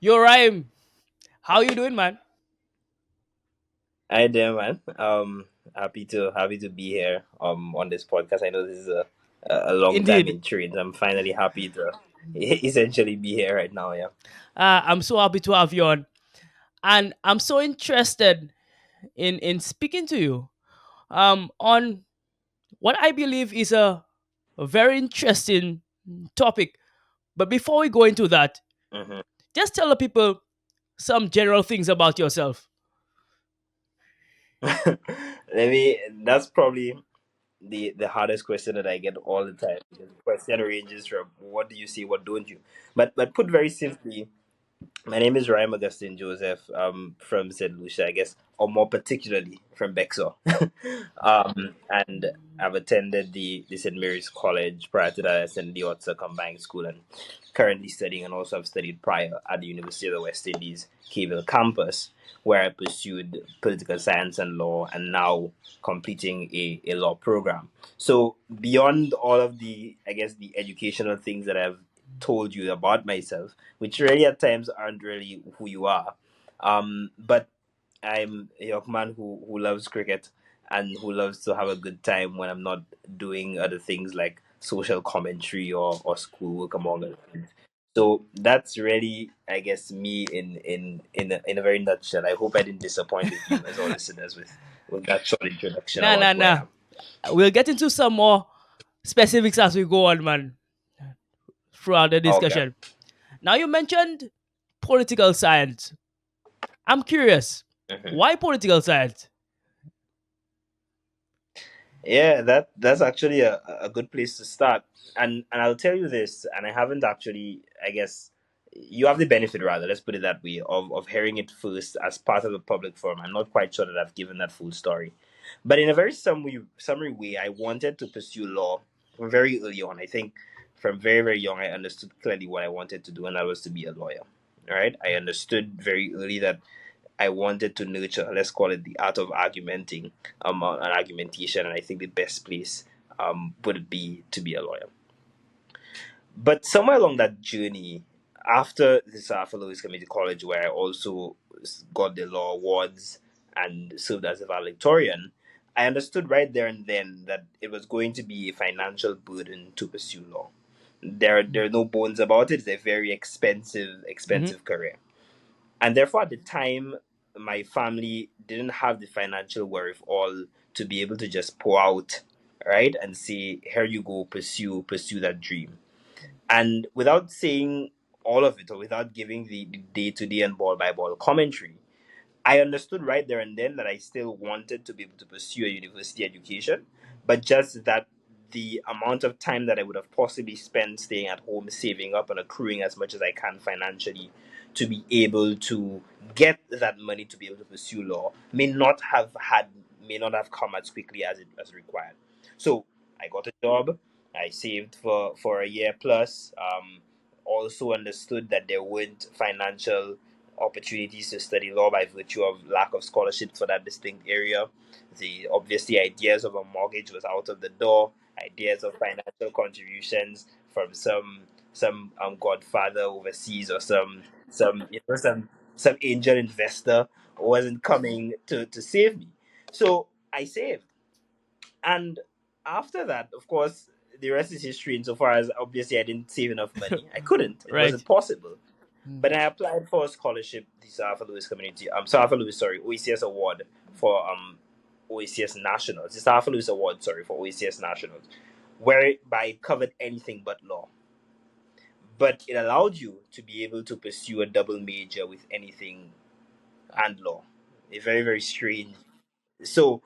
Yo, Rhyme, how you doing, man? Hi there, man. Happy to be here on this podcast. I know this is a long time Indeed. in trade. I'm finally happy to essentially be here right now. Yeah. I'm so happy to have you on. And I'm so interested in speaking to you on what I believe is a very interesting topic. But before we go into that, hmm just tell the people some general things about yourself. Let me. That's probably the hardest question that I get all the time. The question ranges from what do you see, what don't you? But put very simply, my name is Rahym Augustin-Joseph. From St. Lucia, I guess, or more particularly from Bexar. And I've attended the St. Mary's College. Prior to that, I attended the Otsa Combined School and currently studying, and also have studied prior at the University of the West Indies, Keyville campus, where I pursued political science and law, and now completing a law program. So beyond all of the, I guess, the educational things that I've told you about myself, which really at times aren't really who you are. But I'm a young man who loves cricket and who loves to have a good time when I'm not doing other things like social commentary or schoolwork among other things. So that's really, I guess, me in a very nutshell. I hope I didn't disappoint the viewers or listeners with that short introduction Nah, about nah, who I nah. am. We'll get into some more specifics as we go on, man, throughout the Okay. discussion. Now, you mentioned political science. I'm curious, Mhm. why political science? Yeah, that's actually a good place to start. And I'll tell you this, and I haven't actually, I guess you have the benefit, rather, let's put it that way, of hearing it first as part of the public forum. I'm not quite sure that I've given that full story. But in a very summary way, I wanted to pursue law from very early on. I think from very, very young, I understood clearly what I wanted to do, and that was to be a lawyer. All right. I understood very early that I wanted to nurture, let's call it the art of argumenting, and argumentation. And I think the best place would be to be a lawyer. But somewhere along that journey, after the South Louis Community College, where I also got the law awards and served as a valedictorian, I understood right there and then that it was going to be a financial burden to pursue law. There are no bones about it. It's a very Hmm. expensive career. And therefore, at the time, my family didn't have the financial wherewithal to be able to just pour out, right, and say, "Here you go, pursue that dream." And without saying all of it, or without giving the day to day and ball by ball commentary, I understood right there and then that I still wanted to be able to pursue a university education, but just that the amount of time that I would have possibly spent staying at home, saving up and accruing as much as I can financially to be able to get that money to be able to pursue law may not have come as quickly as it was required. So I got a job. I saved for a year plus. Also understood that there weren't financial opportunities to study law by virtue of lack of scholarships for that distinct area. The obviously ideas of a mortgage was out of the door. Ideas of financial contributions from some godfather overseas or some angel investor wasn't coming to save me. So I saved, and after that, of course, the rest is history. Insofar as obviously I didn't save enough money, I couldn't. It Right. wasn't possible. Mm. But I applied for a scholarship, the South Africa Lewis Community, South Africa Lewis, sorry, OECS award for OECS Nationals. The South Africa Lewis Award, sorry, for OECS Nationals, whereby it covered anything but law. But it allowed you to be able to pursue a double major with anything and law. A very, very strange. So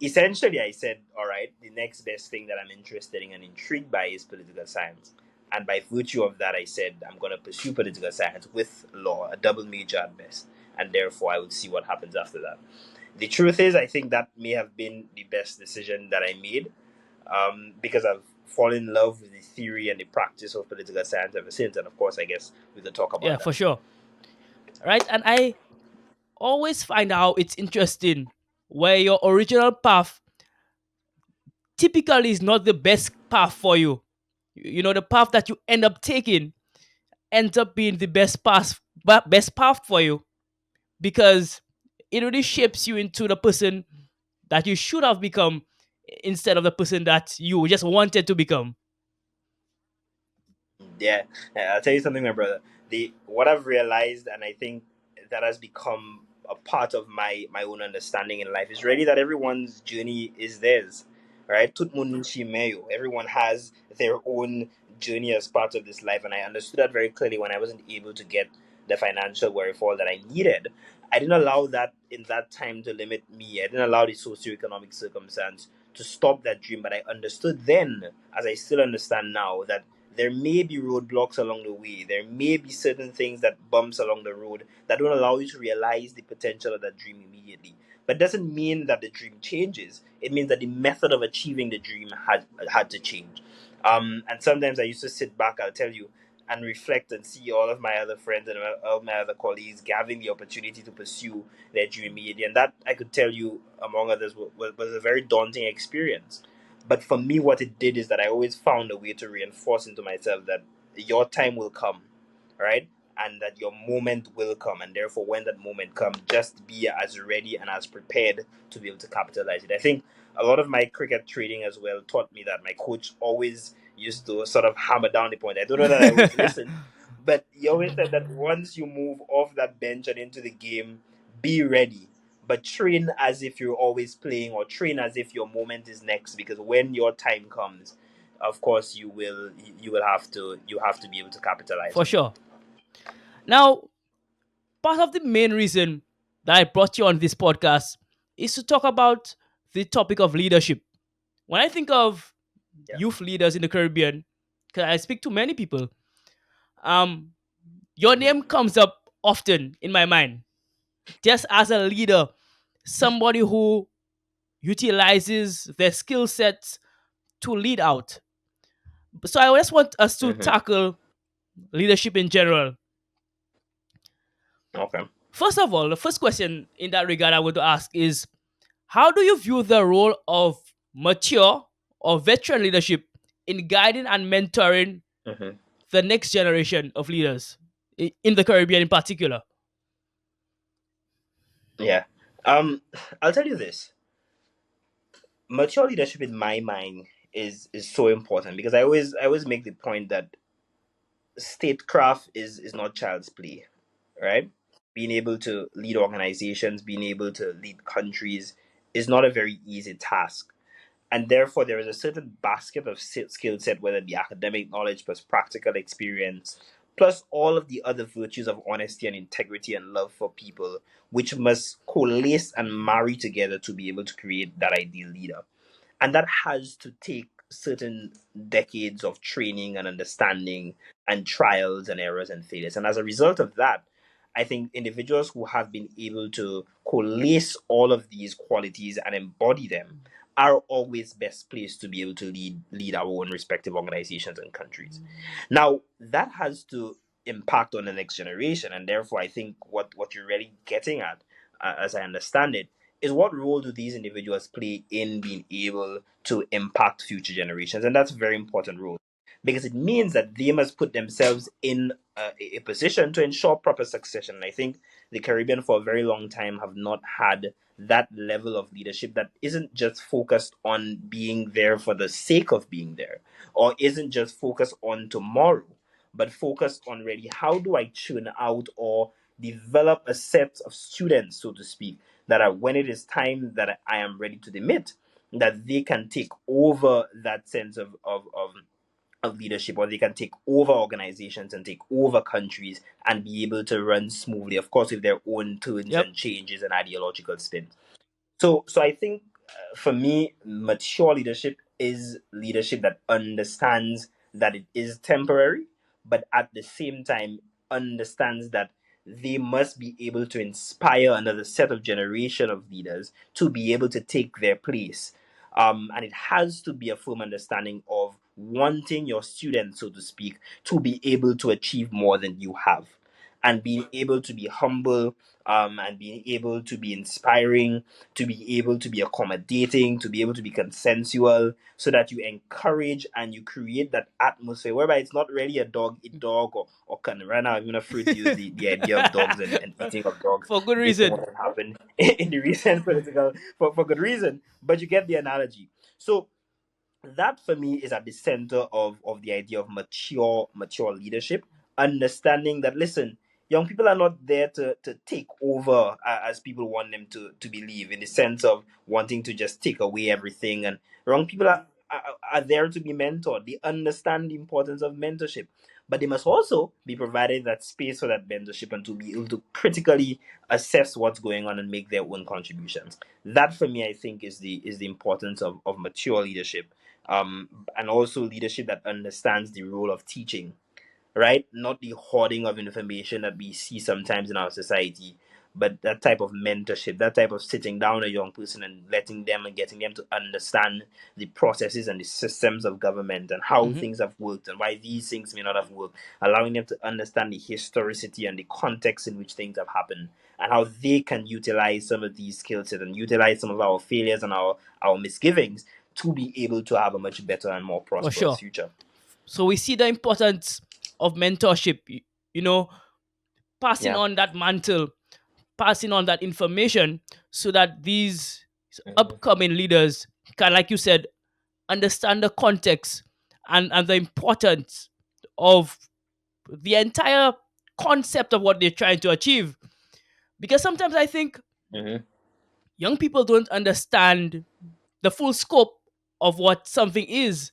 essentially, I said, all right, the next best thing that I'm interested in and intrigued by is political science. And by virtue of that, I said, I'm going to pursue political science with law, a double major at best. And therefore, I would see what happens after that. The truth is, I think that may have been the best decision that I made, because I've fallen in love with the theory and the practice of political science ever since. And of course, I guess we could talk Yeah, about for that. sure. Right. And I always find out it's interesting where your original path typically is not the best path for you. You know, the path that you end up taking ends up being the best path best path for you, because it really shapes you into the person that you should have become instead of the person that you just wanted to become. Yeah, I'll tell you something, my brother. The what I've realized, and I think that has become a part of my own understanding in life, is really that everyone's journey is theirs, right? Tut mun nunchi meyo. Everyone has their own journey as part of this life, and I understood that very clearly when I wasn't able to get the financial wherewithal that I needed. I didn't allow that in that time to limit me. I didn't allow the socioeconomic circumstance to stop that dream, but I understood then, as I still understand now, that there may be roadblocks along the way. There may be certain things that bumps along the road that don't allow you to realize the potential of that dream immediately. But doesn't mean that the dream changes. It means that the method of achieving the dream had to change. And sometimes I used to sit back, I'll tell you, and reflect and see all of my other friends and all of my other colleagues having the opportunity to pursue their dream immediately. And that, I could tell you, among others, was a very daunting experience. But for me, what it did is that I always found a way to reinforce into myself that your time will come, right? And that your moment will come. And therefore, when that moment comes, just be as ready and as prepared to be able to capitalize it. I think a lot of my cricket training as well taught me that. My coach always used to sort of hammer down the point. I don't know that I always listened, but he always said that once you move off that bench and into the game, be ready, but train as if you're always playing, or train as if your moment is next, because when your time comes, of course you have to be able to capitalize For on sure. Now, part of the main reason that I brought you on this podcast is to talk about the topic of leadership. When I think of it. youth leaders in the Caribbean, because I speak to many people, um, your Yeah. name comes up often in my mind. Just as a leader, somebody who utilizes their skill sets to lead out. So I just want us to Hmm. tackle leadership in general. Okay. First of all, the first question in that regard I want to ask is, how do you view the role of mature or veteran leadership in guiding and mentoring Hmm. the next generation of leaders in the Caribbean in particular? Yeah. I'll tell you this. Mature leadership in my mind is so important, because I always make the point that statecraft is not child's play, right? Being able to lead organizations, being able to lead countries is not a very easy task. And therefore, there is a certain basket of skill set, whether it be academic knowledge plus practical experience, plus all of the other virtues of honesty and integrity and love for people, which must coalesce and marry together to be able to create that ideal leader. And that has to take certain decades of training and understanding and trials and errors and failures. And as a result of that, I think individuals who have been able to coalesce all of these qualities and embody them are always best placed to be able to lead our own respective organizations and countries. Now, that has to impact on the next generation, and therefore, I think what you're really getting at, as I understand it, is what role do these individuals play in being able to impact future generations? And that's a very important role, because it means that they must put themselves in a position to ensure proper succession. And I think the Caribbean, for a very long time, have not had that level of leadership that isn't just focused on being there for the sake of being there, or isn't just focused on tomorrow, but focused on really how do I churn out or develop a set of students, so to speak, that are, when it is time that I am ready to demit, that they can take over that sense of leadership, or they can take over organizations and take over countries and be able to run smoothly, of course, with their own turns Yep. and changes and ideological spins. So I think, for me, mature leadership is leadership that understands that it is temporary, but at the same time understands that they must be able to inspire another set of generation of leaders to be able to take their place. And it has to be a firm understanding of wanting your students, so to speak, to be able to achieve more than you have. and being able to be humble, and being able to be inspiring, to be able to be accommodating, to be able to be consensual, so that you encourage and you create that atmosphere whereby it's not really a dog eat dog, or can right now I'm even afraid to use the idea of dogs and eating of dogs For good based on reason. what has happened in the recent political, for good reason, but you get the analogy. So that for me is at the center of the idea of mature leadership, understanding that, listen, young people are not there to take over, as people want them to believe, in the sense of wanting to just take away everything. And young people are there to be mentored. They understand the importance of mentorship, but they must also be provided that space for that mentorship and to be able to critically assess what's going on and make their own contributions. That for me, I think, is the importance of mature leadership, and also leadership that understands the role of teaching, right? Not the hoarding of information that we see sometimes in our society, but that type of mentorship, that type of sitting down a young person and letting them and getting them to understand the processes and the systems of government and how Hmm. things have worked and why these things may not have worked, allowing them to understand the historicity and the context in which things have happened, and how they can utilize some of these skill sets and utilize some of our failures and our misgivings to be able to have a much better and more For prosperous sure. future. So we see the importance of mentorship, you know, passing Yeah. on that mantle, passing on that information so that these Mhm. upcoming leaders can, like you said, understand the context and the importance of the entire concept of what they're trying to achieve. Because sometimes I think Mhm. young people don't understand the full scope of what something is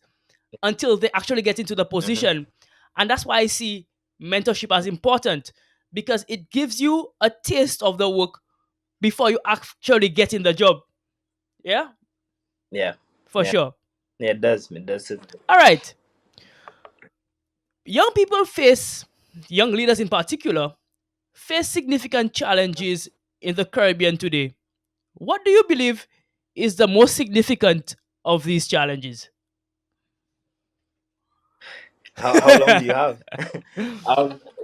until they actually get into the Mhm. position. And that's why I see mentorship as important, because it gives you a taste of the work before you actually get in the job. Yeah, Yeah. for Yeah. sure. Yeah. It does. It does. All right. Young people face, young leaders in particular, face significant challenges in the Caribbean today. What do you believe is the most significant of these challenges? How long do you have?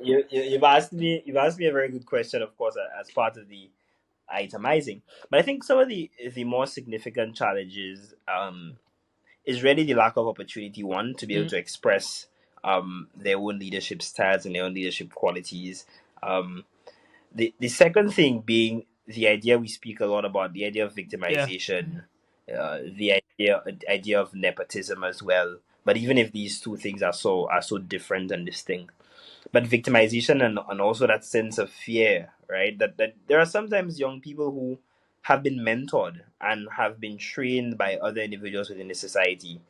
You've asked me a very good question, of course, as part of the itemizing. But I think some of the more significant challenges, is really the lack of opportunity. One, to be able Mhm. to express their own leadership styles and their own leadership qualities. Um, the second thing being the idea we speak a lot about, the idea of Yeah. victimization, the idea of nepotism as well. But even if these two things are so different and distinct, but victimization and also that sense of fear, right? That there are sometimes young people who have been mentored and have been trained by other individuals within the society,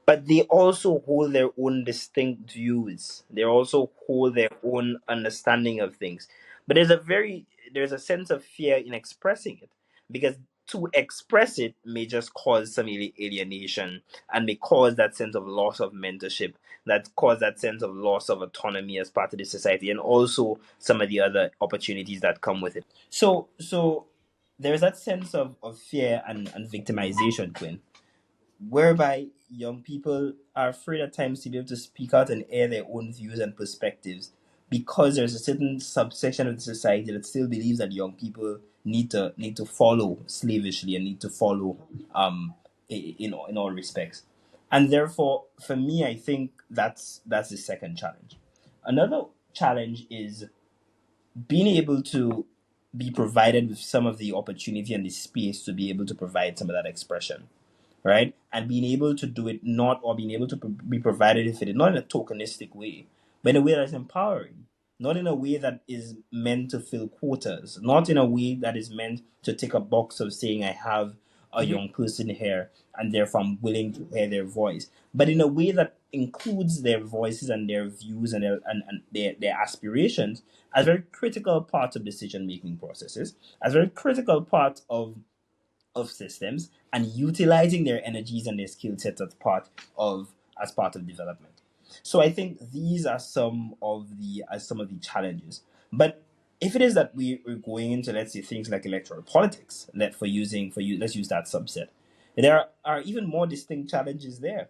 but they also hold their own distinct views. They also hold their own understanding of things. But there's a sense of fear in expressing it, because to express it may just cause some alienation and may cause that sense of loss of mentorship, that cause that sense of loss of autonomy as part of the society, and also some of the other opportunities that come with it. So there's that sense of fear and victimization, Quinn, whereby young people are afraid at times to be able to speak out and air their own views and perspectives, because there's a certain subsection of the society that still believes that young people need to follow slavishly and need to follow, in all respects. And therefore, for me, I think that's the second challenge. Another challenge is being able to be provided with some of the opportunity and the space to be able to provide some of that expression, right? And being able to do it, not, or being able to be provided with it, not in a tokenistic way, but in a way that is empowering, not in a way that is meant to fill quotas, not in a way that is meant to tick a box of saying, I have a Mhm. young person here and therefore I'm willing to hear their voice, but in a way that includes their voices and their views and their aspirations as very critical parts of decision making processes, as very critical part of systems, and utilizing their energies and their skill sets as part of development. So I think these are some of the challenges. But if it is that we're going into, let's say, things like electoral politics, let's use that subset, there are even more distinct challenges there.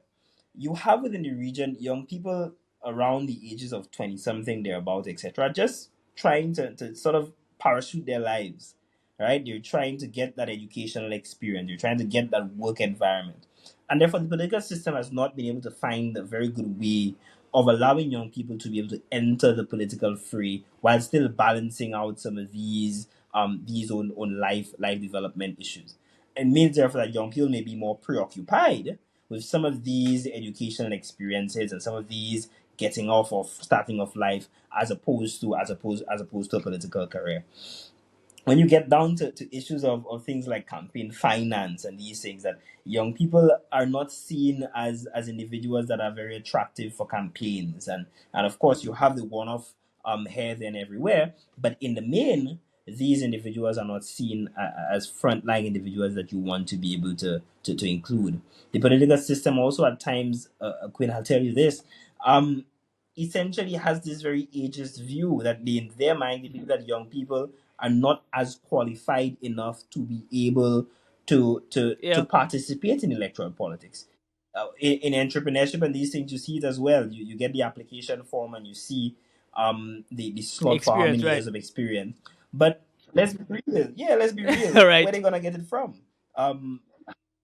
You have within the region young people around the ages of 20 something, thereabout, etc., just trying to sort of parachute their lives, right? They're trying to get that educational experience, they're trying to get that work environment. And therefore, the political system has not been able to find a very good way of allowing young people to be able to enter the political fray while still balancing out some of these own life development issues. It means therefore that young people may be more preoccupied with some of these educational experiences and some of these getting off of starting off life as opposed to a political career. When you get down to issues of things like campaign finance and these things, that young people are not seen as individuals that are very attractive for campaigns, and of course you have the one-off here then everywhere, but in the main these individuals are not seen as frontline individuals that you want to be able to include. The political system also at times, Quinn, I'll tell you this, um essentially has this very ageist view that in their mind they believe that young people are not as qualified enough to be able to Yeah, participate in electoral politics. In entrepreneurship and these things, you see it as well. You get the application form and you see the slot for how experience, many right? years of experience. But let's be real. Yeah, let's be real. All Where right. they gonna get it from? Um,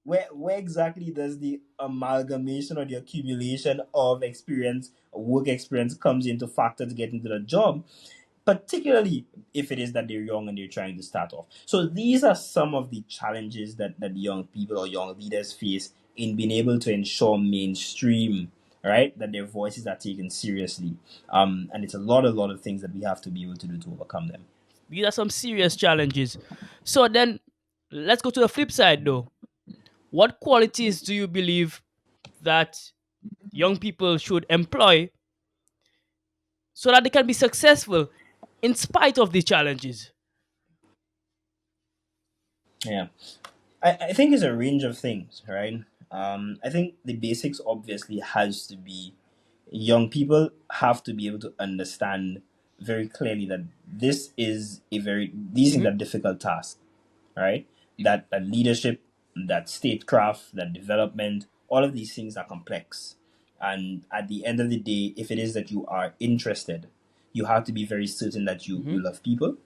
where exactly does the amalgamation or the accumulation of experience, work experience, comes into factor to get into the job, particularly if it is that they're young and they're trying to start off. So these are some of the challenges that young people or young leaders face in being able to ensure mainstream, right, that their voices are taken seriously. And it's a lot of things that we have to be able to do to overcome them. These are some serious challenges. So then, let's go to the flip side, though. What qualities do you believe that young people should employ so that they can be successful in spite of these challenges? Yeah. I think it's a range of things, right? I think the basics obviously has to be young people have to be able to understand very clearly that these things Hmm. are difficult tasks, right? That leadership, that statecraft, that development, all of these things are complex. And at the end of the day, if it is that you are interested, you have to be very certain that Hmm. you love people.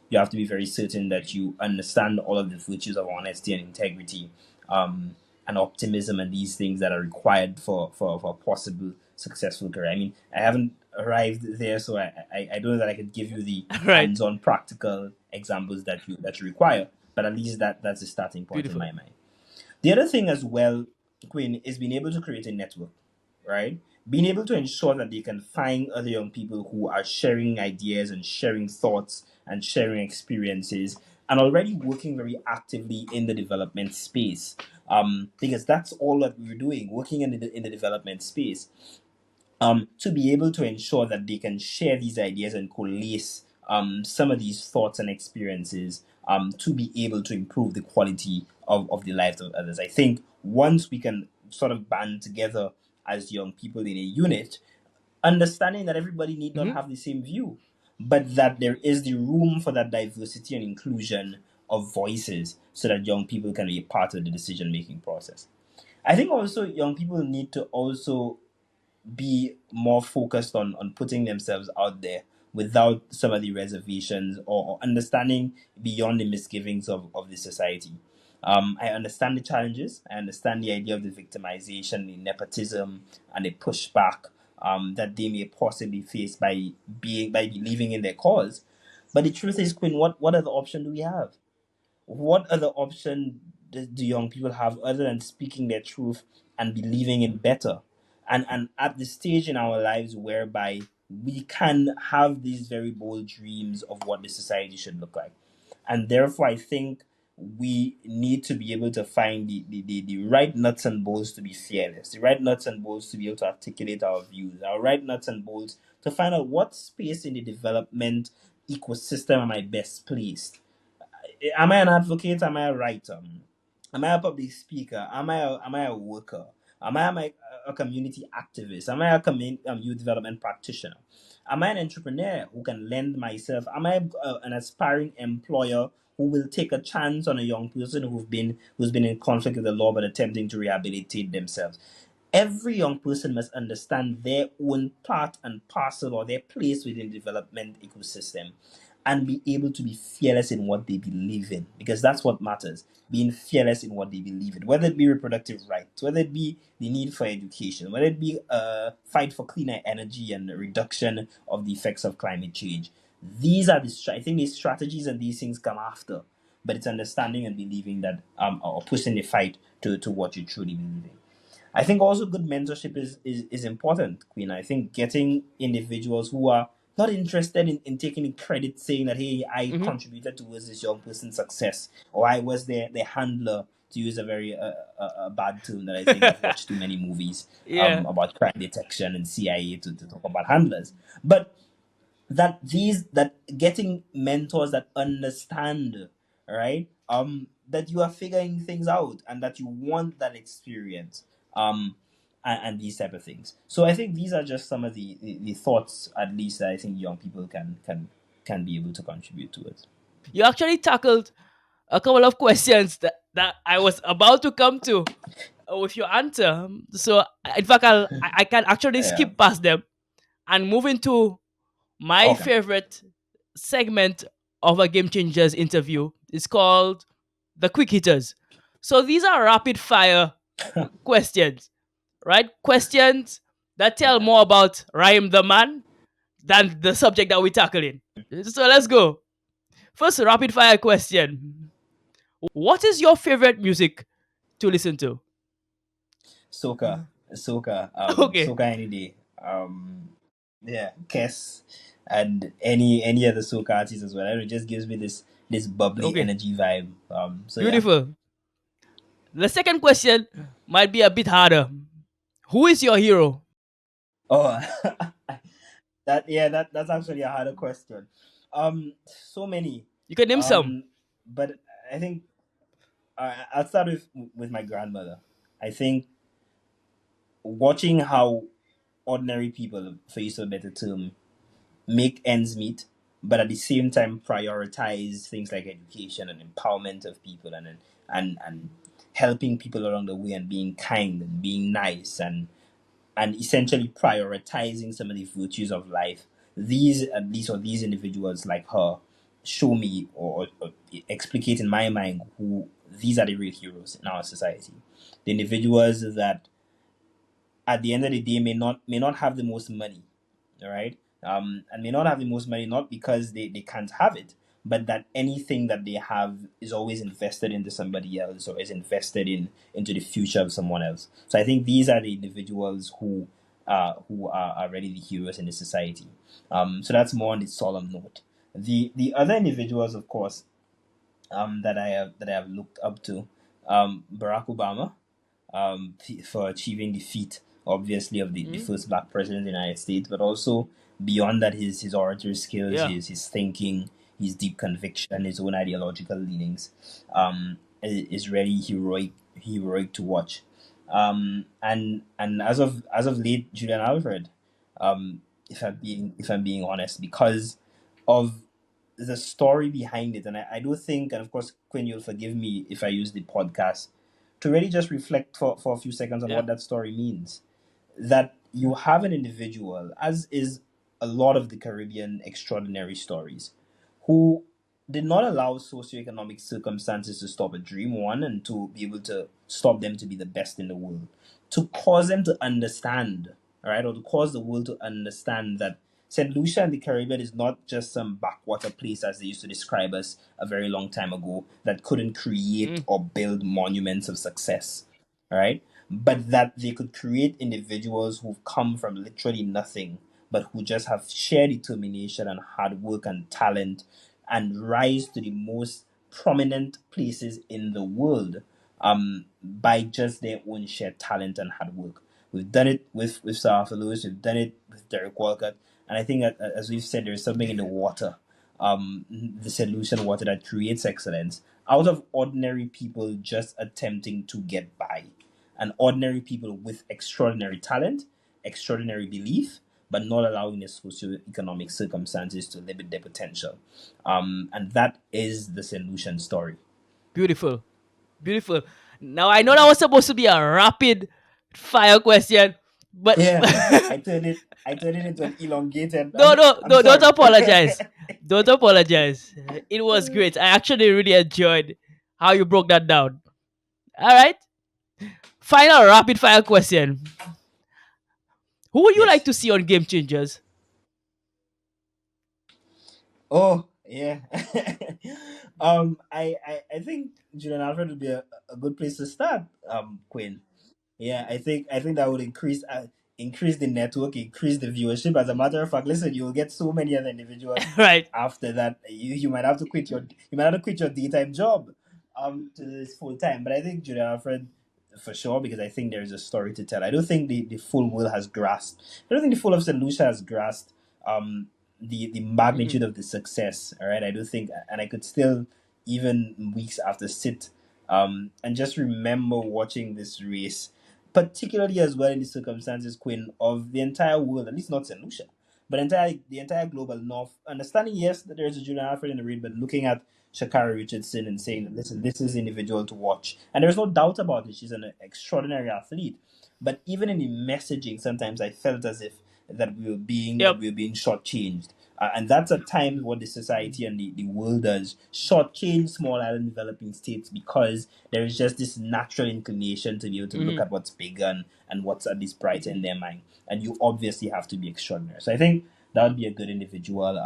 You have to be very certain that you understand all of the virtues of honesty and integrity, and optimism and these things that are required for a possible successful career. I mean, I haven't arrived there, so I don't know that I could give you the Right. hands-on practical examples that you require, but at least that's a starting point in Beautiful. my mind. The other thing as well, Quinn, is being able to create a network, right? Being able to ensure that they can find other young people who are sharing ideas and sharing thoughts and sharing experiences and already working very actively in the development space. Because that's all that we're doing, working in the development space, to be able to ensure that they can share these ideas and coalesce some of these thoughts and experiences, to be able to improve the quality of the lives of others. I think once we can sort of band together as young people in a unit, understanding that everybody need not Hmm. have the same view, but that there is the room for that diversity and inclusion of voices so that young people can be a part of the decision making process. I think also young people need to also be more focused on putting themselves out there without some of the reservations, or understanding beyond the misgivings of the society. I understand the challenges. I understand the idea of the victimization, the nepotism, and the pushback that they may possibly face by believing in their cause. But the truth is, Quinn, what other option do we have? What other option do young people have other than speaking their truth and believing in better? And at the stage in our lives whereby we can have these very bold dreams of what the society should look like. And therefore, I think we need to be able to find the right nuts and bolts to be fearless, the right nuts and bolts to be able to articulate our views, our right nuts and bolts to find out what space in the development ecosystem am I best placed. Am I an advocate? Am I a writer? Am I a public speaker? Am I a worker? Am I a community activist? Am I a youth development practitioner? Am I an entrepreneur who can lend myself? Am I an aspiring employer who will take a chance on a young person who's been in conflict with the law but attempting to rehabilitate themselves? every young person must understand their own part and parcel or their place within the development ecosystem and be able to be fearless in what they believe in, because that's what matters. Being fearless in what they believe in, whether it be reproductive rights, whether it be the need for education, whether it be a fight for cleaner energy and the reduction of the effects of climate change. These are I think these strategies and these things come after, but it's understanding and believing that or pushing the fight to what you truly believe in. I think also good mentorship is important, Queen. I think getting individuals who are not interested in taking the credit, saying that, hey, I Hmm. contributed towards this young person's success, or I was their handler, to use a very bad term that I think I've watched too many movies Yeah. about crime detection and CIA to talk about handlers. But that getting mentors that understand, right, that you are figuring things out and that you want that experience, and these type of things. So I think these are just some of the thoughts, at least, that I think young people can be able to contribute to it. You actually tackled a couple of questions that I was about to come to with your answer. So, in fact, I can actually Yeah. skip past them and move into my Okay. favorite segment of a Game Changers interview. It's called the Quick Hitters. So, these are rapid fire questions, right? Questions that tell Okay. more about Rahym the man than the subject that we're tackling. So, let's go. First, rapid fire question. What is your favorite music to listen to? Soca, soca, Okay, soca any day. Yeah, Kes and any other soca artist as well. I don't know, it just gives me this bubbly okay, energy vibe. So yeah. beautiful. The second question might be a bit harder. Who is your hero? Oh, that's actually a harder question. So many. You can name some. But I think I'll start with my grandmother. I think watching how ordinary people, for use of a better term, make ends meet, but at the same time prioritize things like education and empowerment of people, and helping people along the way and being kind and being nice, and essentially prioritizing some of the virtues of life. These, at least, or these individuals like her, show me or explicate in my mind who these are the real heroes in our society. The individuals that at the end of the day may not have the most money, all right, and may not have the most money, not because they can't have it, but that anything that they have is always invested into somebody else, or is invested into the future of someone else. So I think these are the individuals who are really the heroes in the society. So that's more on the solemn note. The other individuals, of course, that I have looked up to, Barack Obama, for achieving the feat, obviously, of the Hmm? first black president of the United States, but also beyond that, his oratory skills, Yeah, his thinking, his deep conviction, his own ideological leanings, is really heroic to watch. And as of late, Julian Alfred, if I'm being honest, because of the story behind it. And I do think, and of course, Quinn, you'll forgive me if I use the podcast to really just reflect for a few seconds on yeah. what that story means. That you have an individual, as is a lot of the Caribbean extraordinary stories, who did not allow socioeconomic circumstances to stop a dream, one, and to be able to stop them to be the best in the world, to cause them to understand, all right, or to cause the world to understand that St. Lucia and the Caribbean is not just some backwater place, as they used to describe us a very long time ago, that couldn't create Mm. or build monuments of success, all right? But that they could create individuals who've come from literally nothing, but who just have sheer determination and hard work and talent, and rise to the most prominent places in the world, by just their own sheer talent and hard work. We've done it with Sarah Lewis, we've done it with Derek Walcott, and I think that, as we've said, there's something in the water, the solution water, that creates excellence out of ordinary people just attempting to get by, and ordinary people with extraordinary talent, extraordinary belief, but not allowing the socioeconomic circumstances to limit their potential. And that is the solution story. Beautiful, beautiful. Now I know that was supposed to be a rapid fire question. But Yeah, I turned it into an elongated. no, no, I'm no, don't sorry. apologize. Don't apologize. It was great. I actually really enjoyed how you broke that down. All right. Final rapid fire question. Who would you like Yes. to see on Game Changers? Oh, yeah. I think Julian Alfred would be a good place to start. Quinn. Yeah, I think that would increase the network, increase the viewership. As a matter of fact, listen, you'll get so many other individuals Right. after that. You might have to quit your daytime job to do this full time. But I think Julia Alfred for sure, because I think there is a story to tell. I don't think the full world has grasped. I don't think the full of St. Lucia has grasped the Mhm. magnitude of the success. All right, I do think, and I could still, even weeks after, sit and just remember watching this race, particularly as well in the circumstances, Quinn, of the entire world, at least not St. Lucia, but the entire global north. Understanding, yes, that there's a Julian Alfred in the raid, but looking at Shakara Richardson and saying, listen, this is an individual to watch. And there's no doubt about it. She's an extraordinary athlete. But even in the messaging, sometimes I felt as if that Yep. we were being shortchanged. And that's at times what the society and the world does, shortchange small island developing states, because there is just this natural inclination to be able to look Mhm. at what's bigger and what's at least brighter in their mind. And you obviously have to be extraordinary. So I think that would be a good individual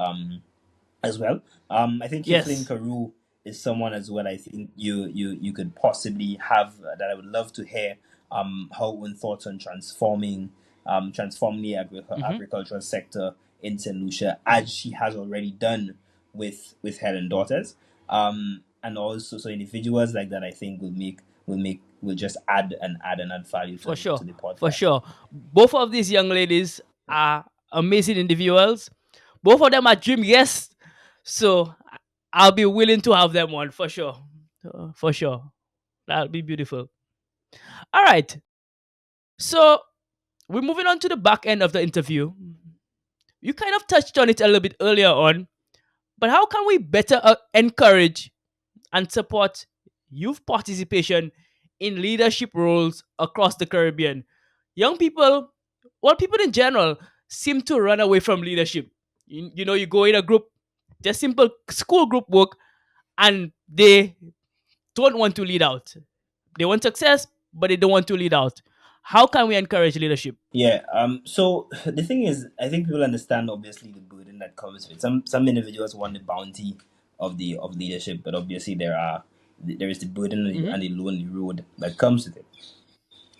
as well. I think Kiflin Yes. Carew is someone as well. I think you could possibly have that. I would love to hear her own thoughts on transforming the Mhm. agricultural sector in St. Lucia, as she has already done with Helen Daughters. And also, so individuals like that, I think will just add value For sure. to the For podcast. sure. Both of these young ladies are amazing individuals. Both of them are dream guests. So I'll be willing to have them on for sure. For sure. That'll be beautiful. All right. So we're moving on to the back end of the interview. You kind of touched on it a little bit earlier on, but how can we better encourage and support youth participation in leadership roles across the Caribbean? Young people, well, people in general, seem to run away from leadership. You know, you go in a group, just simple school group work, and they don't want to lead out. They want success, but they don't want to lead out. How can we encourage leadership? Yeah. So the thing is, I think people understand obviously the burden that comes with some individuals want the bounty of leadership, but obviously there is the burden Hmm. and the lonely road that comes with it.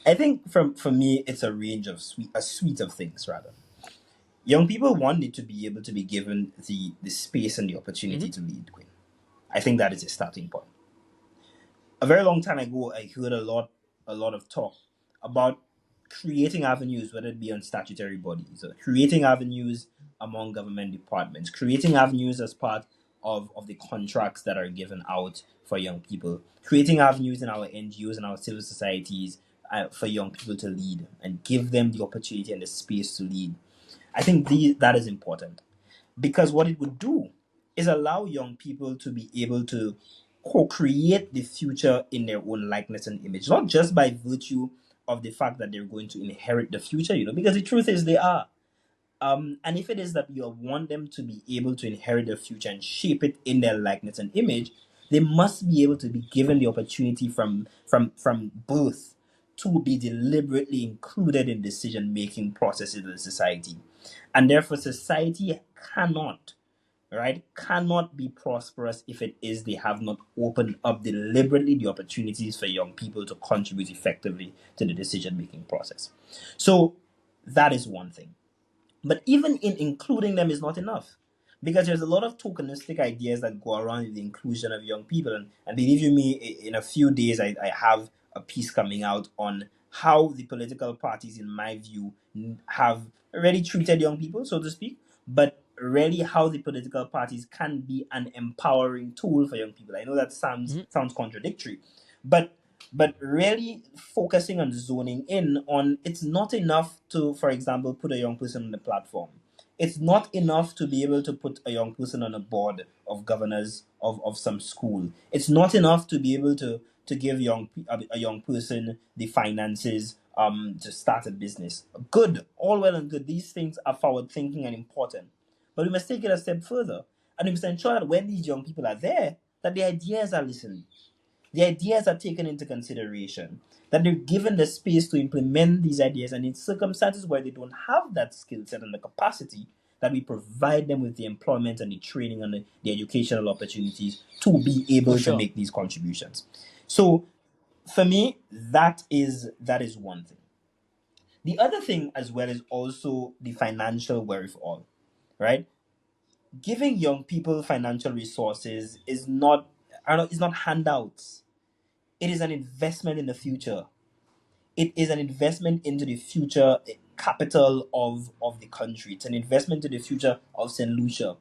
I think for me, it's a range of a suite of things rather. Young people want it to be able to be given the space and the opportunity Hmm. to lead. Queen. I think that is a starting point. A very long time ago, I heard a lot of talk about creating avenues, whether it be on statutory bodies, or creating avenues among government departments, creating avenues as part of the contracts that are given out for young people, creating avenues in our NGOs and our civil societies for young people to lead and give them the opportunity and the space to lead. I think that is important, because what it would do is allow young people to be able to co-create the future in their own likeness and image, not just by virtue of the fact that they're going to inherit the future, because the truth is they are. And if it is that you want them to be able to inherit the future and shape it in their likeness and image, they must be able to be given the opportunity from birth to be deliberately included in decision making processes of the society. And therefore, society cannot, right, cannot be prosperous if it is they have not opened up deliberately the opportunities for young people to contribute effectively to the decision making process. So that is one thing. But even in including them is not enough, because there's a lot of tokenistic ideas that go around the inclusion of young people. And believe you me, in a few days, I have a piece coming out on how the political parties, in my view, have already treated young people, so to speak, but really how the political parties can be an empowering tool for young people. I know that Hmm. sounds contradictory, but really focusing on zoning in on, it's not enough to, for example, put a young person on the platform. It's not enough to be able to put a young person on a board of governors of some school. It's not enough to be able to give a young person the finances to start a business. Good, all well and good. These things are forward thinking and important. But we must take it a step further. And we must ensure that when these young people are there, that their ideas are listened. The ideas are taken into consideration, that they're given the space to implement these ideas, and in circumstances where they don't have that skill set and the capacity, that we provide them with the employment and the training and the educational opportunities to be For able to sure. make these contributions. So for me, that is one thing. The other thing as well is also the financial wherewithal, right? Giving young people financial resources is not, I don't know, it's not handouts. It is an investment in the future. It is an investment into the future capital of the country. It's an investment into the future of St. Lucia.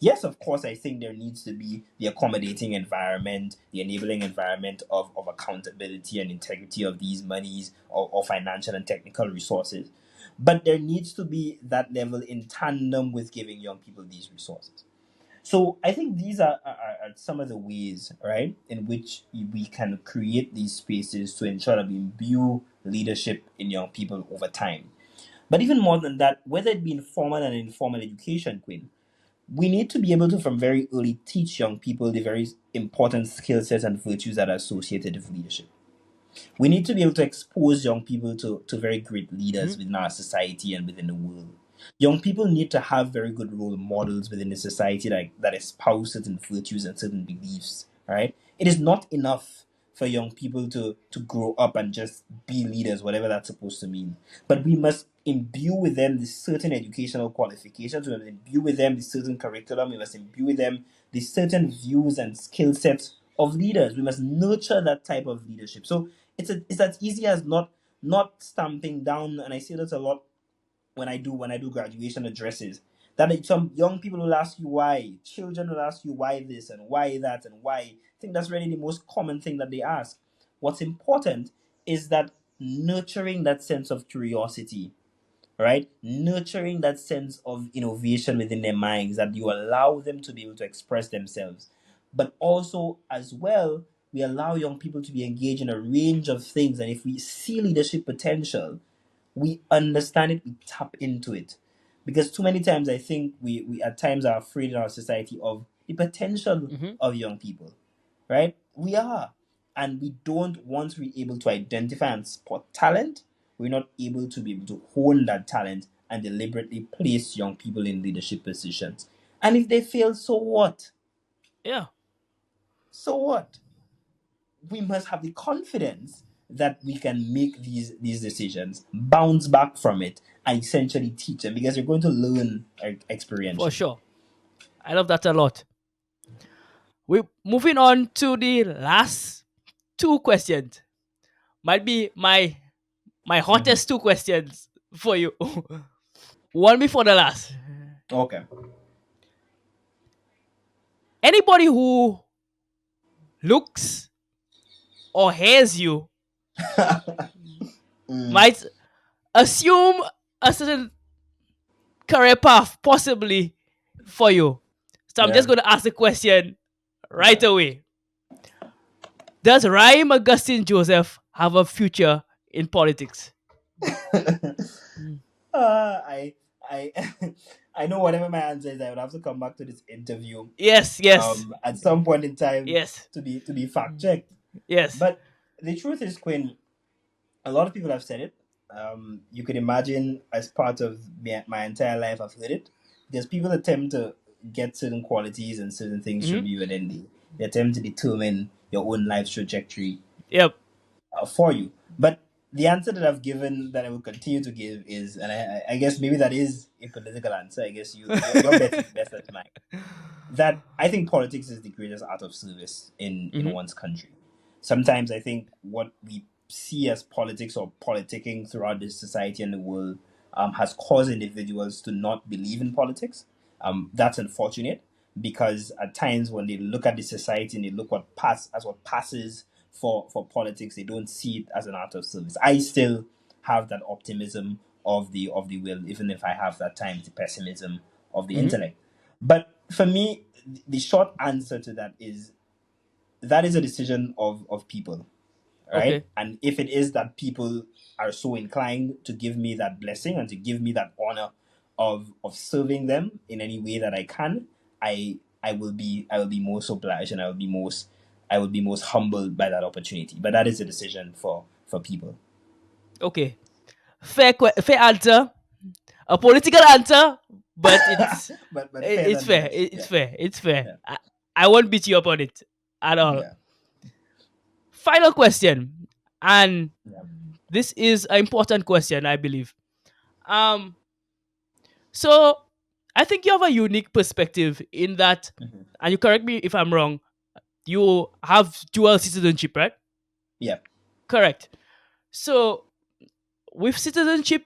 Yes, of course, I think there needs to be the accommodating environment, the enabling environment of accountability and integrity of these monies or financial and technical resources. But there needs to be that level in tandem with giving young people these resources. So I think these are some of the ways, right, in which we can create these spaces to ensure that we imbue leadership in young people over time. But even more than that, whether it be in formal and informal education, Quinn, we need to be able to, from very early, teach young people the very important skill sets and virtues that are associated with leadership. We need to be able to expose young people to very great Hmm. leaders within our society and within the world. Young people need to have very good role models within the society that espouse certain virtues and certain beliefs, right? It is not enough for young people to grow up and just be leaders, whatever that's supposed to mean. But we must imbue with them the certain educational qualifications, we must imbue with them the certain curriculum, we must imbue with them the certain views and skill sets of leaders. We must nurture that type of leadership. So it's as easy as not stamping down, and I say this a lot when I do graduation addresses. Some young people will ask you why, children will ask you why this and why that and why. I think that's really the most common thing that they ask. What's important is that nurturing that sense of curiosity, right? Nurturing that sense of innovation within their minds, that you allow them to be able to express themselves. But also, as well, we allow young people to be engaged in a range of things. And if we see leadership potential, we understand it, we tap into it. Because too many times I think we at times are afraid in our society of the potential Hmm. of young people, right? We are. And we don't, once we're able to identify and spot talent, we're not able to be able to hone that talent and deliberately place young people in leadership positions. And if they fail, so what? Yeah. So what? We must have the confidence that we can make these decisions, bounce back from it, and essentially teach them because you're going to learn For experientially. sure. I love that a lot. We're moving on to the last two questions. Might be my Mhm. hottest two questions for you. One before the last. Okay. Anybody who looks or hears you Mm, might assume a certain career path possibly for you. So I'm yeah. just going to ask the question right Okay. away. Does Rahym Augustin-Joseph have a future in politics? Mm. I I I know whatever my answer is, I would have to come back to this interview Yes, yes, at some point in time yes, to be fact checked. yes. But the truth is, Quinn, a lot of people have said it. You could imagine, as part of my entire life, I've heard it because people attempt to get certain qualities and certain things Hmm. from you, and then they attempt to determine your own life's trajectory Yep. for you. But the answer that I've given, that I will continue to give, is, and I guess maybe that is a political answer. I guess your bet is better than mine. That I think politics is the greatest art of service in Hmm. one's country. Sometimes I think what we see as politics or politicking throughout this society and the world has caused individuals to not believe in politics. That's unfortunate because at times when they look at the society and they look what passes for politics, they don't see it as an art of service. I still have that optimism of the will, even if I have that times the pessimism of the Hmm. intellect. But for me, the short answer to that is a decision of people. right? Okay. And if it is that people are so inclined to give me that blessing and to give me that honor of serving them in any way that I can, I will be most obliged, and I will be most humbled by that opportunity. But that is a decision for people. Okay. Fair answer. A political answer, but But fair it's fair. nonetheless. It's Yeah, fair. It's fair. yeah, I won't beat you up on it at all. yeah, Final question, and yeah. this is an important question, I believe. Um, so I think you have a unique perspective in that, Mhm. and you correct me if I'm wrong. You have dual citizenship, right? Yeah, Correct. So with citizenship,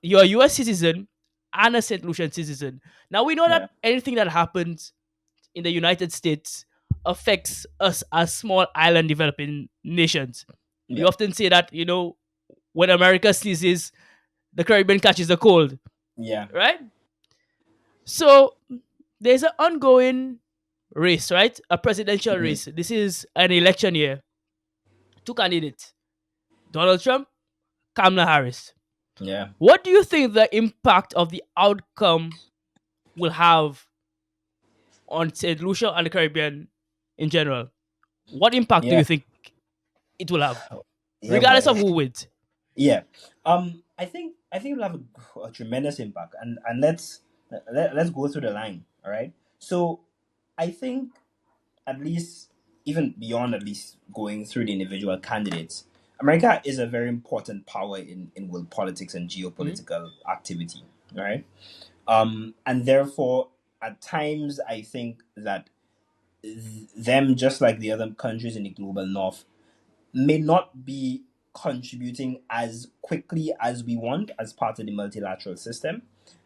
you're a US citizen and a St. Lucian citizen. Now we know that yeah, anything that happens in the United States affects us as small island developing nations. We yeah, often say that, when America sneezes, the Caribbean catches a cold, yeah. right? So there's an ongoing race, right? A presidential Mhm. race. This is an election year. Two candidates, Donald Trump, Kamala Harris. Yeah, What do you think the impact of the outcome will have on St. Lucia and the Caribbean in general? What impact do yeah, you think it will have, yeah, regardless of boy. who wins? Yeah. I think it'll have a tremendous impact, and let's go through the line. All right. So I think, at least, even beyond at least going through the individual candidates, America is a very important power in world politics and Mhm. geopolitical activity. Right. And therefore, at times, I think that them, just like the other countries in the global north, may not be contributing as quickly as we want as part of the multilateral system,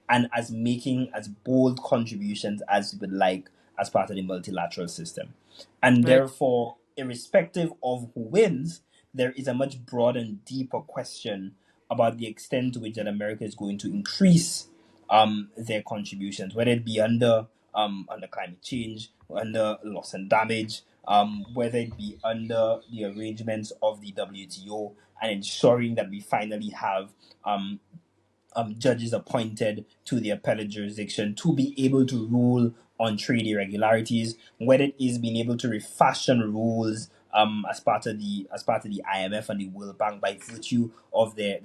and as making as bold contributions as we would like as part of the multilateral system. And Right. therefore, irrespective of who wins, there is a much broader and deeper question about the extent to which that America is going to increase their contributions, whether it be under climate change, under loss and damage, whether it be under the arrangements of the WTO, and ensuring that we finally have um, judges appointed to the appellate jurisdiction to be able to rule on trade irregularities, whether it is being able to refashion rules as part of the IMF and the World Bank by virtue of their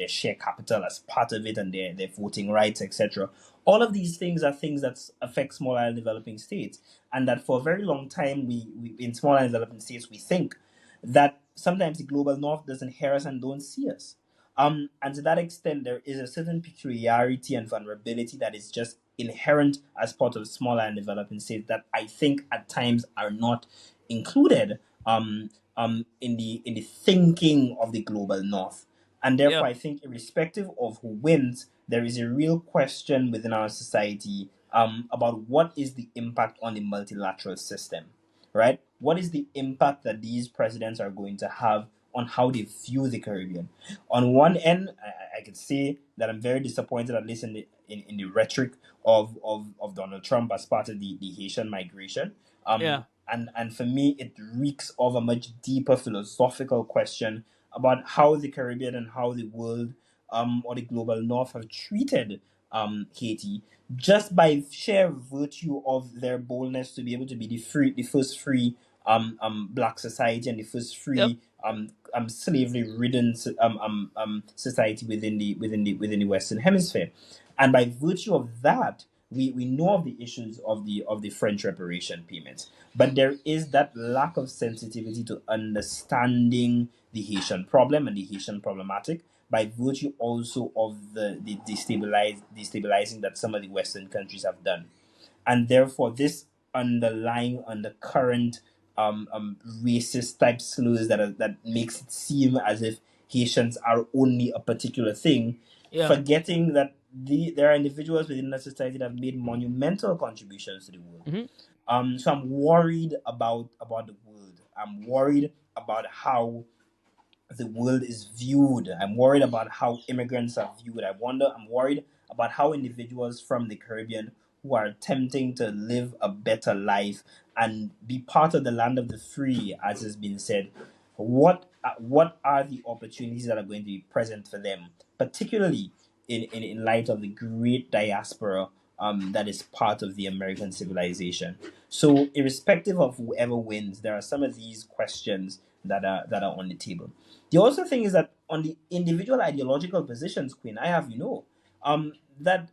share capital as part of it, and their voting rights, etc. All of these things are things that affect small island developing states, and that for a very long time we in small island developing states we think that sometimes the global north doesn't hear us and don't see us. And to that extent, there is a certain peculiarity and vulnerability that is just inherent as part of small and developing states that I think at times are not included in the thinking of the global north. And Yeah. therefore, I think, irrespective of who wins, there is a real question within our society about what is the impact on the multilateral system, right? What is the impact that these presidents are going to have on how they view the Caribbean? On one end, I could say that I'm very disappointed, at least in the rhetoric of Donald Trump as part of the Haitian migration. Yeah. And for me, it reeks of a much deeper philosophical question about how the Caribbean and how the world, or the global north, have treated Haiti, just by sheer virtue of their boldness to be able to be the first free black society, and the first Yep. free slavery ridden society within the Western Hemisphere. And by virtue of that, we know of the issues of the French reparation payments, but there is that lack of sensitivity to understanding the Haitian problem and the Haitian problematic, by virtue also of the destabilizing that some of the Western countries have done. And therefore, this underlying undercurrent racist type slurs that makes it seem as if Haitians are only a particular thing, Yeah. forgetting that there are individuals within the society that have made monumental contributions to the world. Hmm. So I'm worried about the world. I'm worried about how the world is viewed. I'm worried about how immigrants are viewed. I'm worried about how individuals from the Caribbean who are attempting to live a better life and be part of the land of the free, as has been said, what are the opportunities that are going to be present for them, particularly in light of the great diaspora that is part of the American civilization. So, irrespective of whoever wins, there are some of these questions that are on the table. The also thing is that on the individual ideological positions, Queen, I have that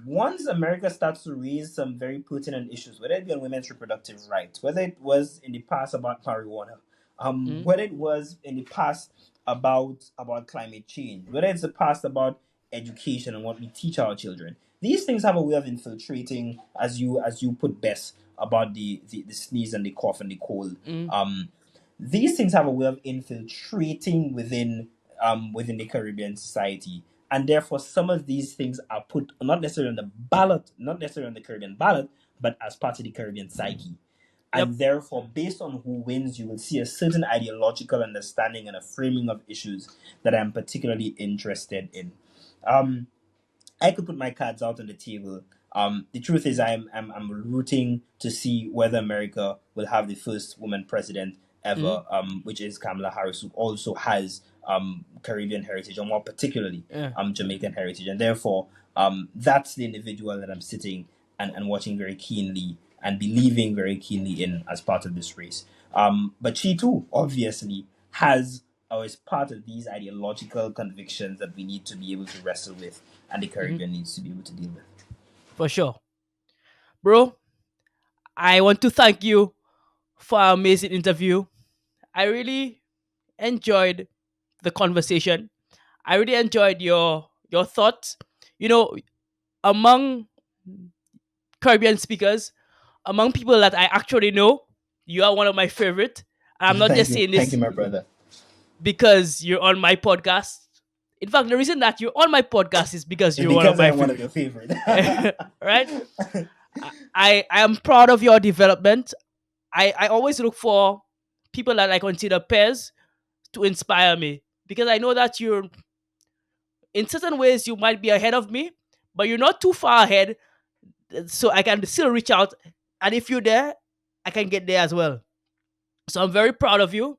once America starts to raise some very pertinent issues, whether it be on women's reproductive rights, whether it was in the past about marijuana, Mm, whether it was in the past about climate change, whether it's the past about education and what we teach our children, these things have a way of infiltrating, as you put best about the sneeze and the cough and the cold. mm. These things have a way of infiltrating within the Caribbean society, and therefore some of these things are put not necessarily on the ballot, not necessarily on the Caribbean ballot, but as part of the Caribbean psyche. Yep. And therefore, based on who wins, you will see a certain ideological understanding and a framing of issues that I'm particularly interested in. Um, I could put my cards out on the table. The truth is, I'm rooting to see whether America will have the first woman president Mm. ever, which is Kamala Harris, who also has Caribbean heritage, or more particularly Yeah. Jamaican heritage, and therefore that's the individual that I'm sitting and watching very keenly and believing very keenly in as part of this race. But she too, obviously, has or is part of these ideological convictions that we need to be able to wrestle with and the Hmm. Caribbean needs to be able to deal with. For sure. Bro, I want to thank you for our amazing interview. I really enjoyed the conversation. I really enjoyed your thoughts. You know, among Caribbean speakers, among people that I actually know, you are one of my favorite. I'm not Thank just you. saying Thank this you, my brother. because you're on my podcast. In fact, the reason that you're on my podcast is because It's you're one of because I my am one of favorite. your favorite. Right? I am proud of your development. I always look for people that I consider peers to inspire me because I know that you're in certain ways you might be ahead of me, but you're not too far ahead, so I can still reach out. And if you're there, I can get there as well. So I'm very proud of you.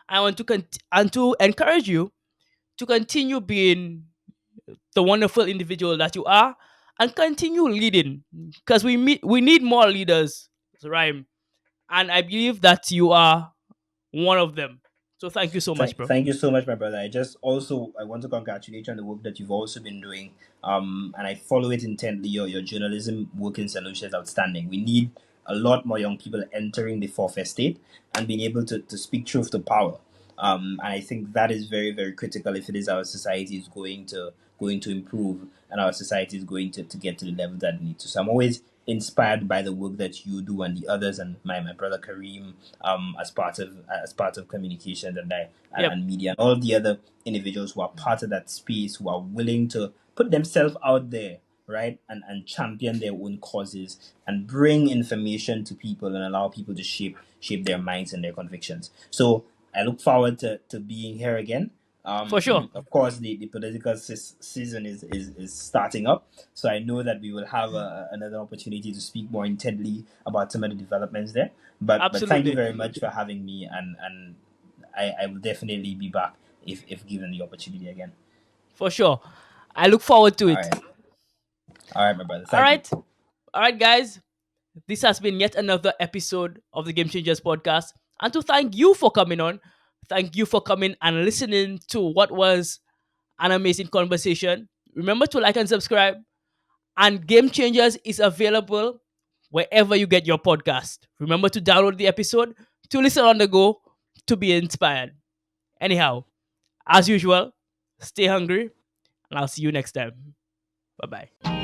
I want to and to encourage you to continue being the wonderful individual that you are, and continue leading because we need more leaders, Rhyme, and I believe that you are one of them. So thank you so much, bro. Thank you so much, my brother. I want to congratulate you on the work that you've also been doing. And I follow it intently. Your journalism work in St. Lucia is outstanding. We need a lot more young people entering the fourth estate and being able to speak truth to power. And I think that is very, very critical if it is our society is going to improve and our society is going to get to the level that it needs to. So I'm always inspired by the work that you do and the others and my brother Kareem as part of communication Yep, and media and all the other individuals who are part of that space who are willing to put themselves out there, right, and champion their own causes and bring information to people and allow people to shape their minds and their convictions. So I look forward to being here again. for sure. Of course, the political season is starting up, so I know that we will have another opportunity to speak more intently about some of the developments there. But thank you Absolutely, very much for having me, and I will definitely be back if given the opportunity again. for sure. I look forward to All it. right, all right, my brother. All Thank you. right, all right, guys. This has been yet another episode of the Game Changers podcast. And to thank you for coming on, thank you for coming and listening to what was an amazing conversation. Remember to like and subscribe. And Game Changers is available wherever you get your podcast. Remember to download the episode, to listen on the go, to be inspired. Anyhow, as usual, stay hungry, and I'll see you next time. Bye bye.